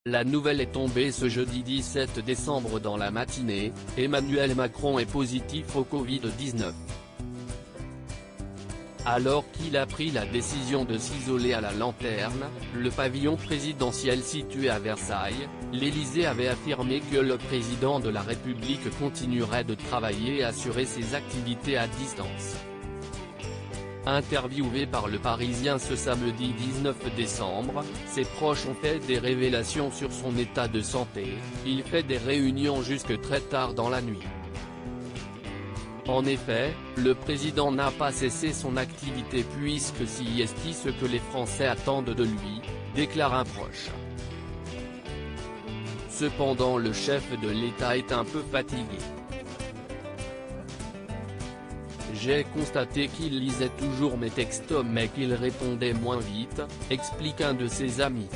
La nouvelle est tombée ce jeudi 17 décembre dans la matinée, Emmanuel Macron est positif au Covid-19. Alors qu'il a pris la décision de s'isoler à la Lanterne, le pavillon présidentiel situé à Versailles, l'Élysée avait affirmé que le président de la République continuerait de travailler et assurer ses activités à distance. Interviewé par Le Parisien ce samedi 19 décembre, ses proches ont fait des révélations sur son état de santé. Il fait des réunions jusque très tard dans la nuit. En effet, le président n'a pas cessé son activité puisque si est ce que les Français attendent de lui, déclare un proche. Cependant le chef de l'État est un peu fatigué. J'ai constaté qu'il lisait toujours mes textos mais qu'il répondait moins vite, explique un de ses amis.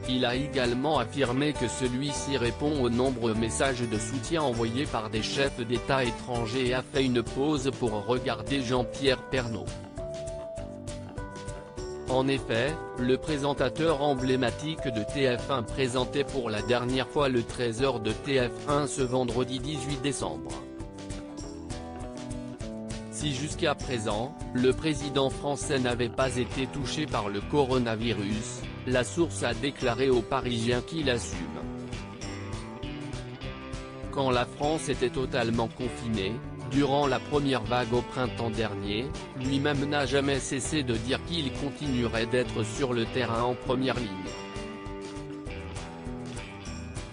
Il a également affirmé que celui-ci répond aux nombreux messages de soutien envoyés par des chefs d'État étrangers et a fait une pause pour regarder Jean-Pierre Pernaut. En effet, le présentateur emblématique de TF1 présentait pour la dernière fois le Trésor de TF1 ce vendredi 18 décembre. Si jusqu'à présent, le président français n'avait pas été touché par le coronavirus, la source a déclaré aux Parisiens qu'il assume. Quand la France était totalement confinée, durant la première vague au printemps dernier, lui-même n'a jamais cessé de dire qu'il continuerait d'être sur le terrain en première ligne.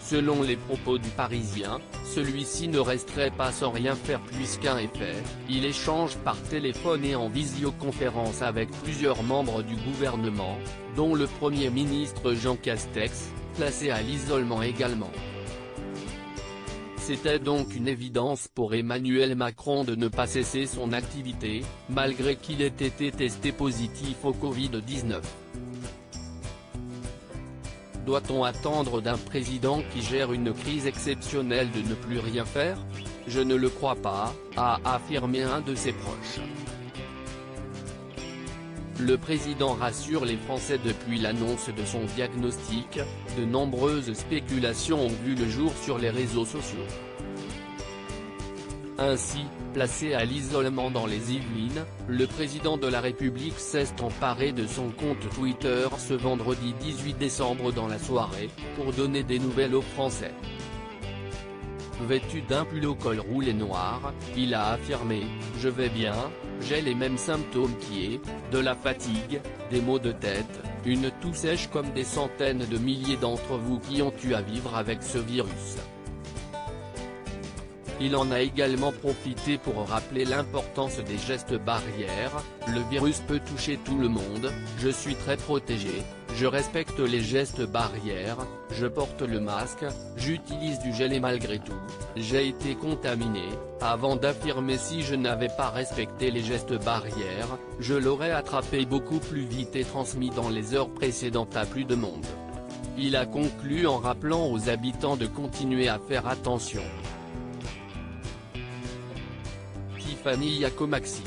Selon les propos du Parisien, celui-ci ne resterait pas sans rien faire puisqu'un est fait, il échange par téléphone et en visioconférence avec plusieurs membres du gouvernement, dont le Premier ministre Jean Castex, placé à l'isolement également. C'était donc une évidence pour Emmanuel Macron de ne pas cesser son activité, malgré qu'il ait été testé positif au Covid-19. Doit-on attendre d'un président qui gère une crise exceptionnelle de ne plus rien faire? Je ne le crois pas, a affirmé un de ses proches. Le président rassure les Français depuis l'annonce de son diagnostic, de nombreuses spéculations ont vu le jour sur les réseaux sociaux. Ainsi, placé à l'isolement dans les Yvelines, le président de la République s'est emparé de son compte Twitter ce vendredi 18 décembre dans la soirée, pour donner des nouvelles aux Français. Vêtu d'un pull au col roulé noir, il a affirmé « Je vais bien, j'ai les mêmes symptômes qui est, de la fatigue, des maux de tête, une toux sèche comme des centaines de milliers d'entre vous qui ont eu à vivre avec ce virus ». Il en a également profité pour rappeler l'importance des gestes barrières, le virus peut toucher tout le monde, je suis très protégé, je respecte les gestes barrières, je porte le masque, j'utilise du gel et malgré tout, j'ai été contaminé, avant d'affirmer si je n'avais pas respecté les gestes barrières, je l'aurais attrapé beaucoup plus vite et transmis dans les heures précédentes à plus de monde. Il a conclu en rappelant aux habitants de continuer à faire attention. Tiffany Yacomaxi.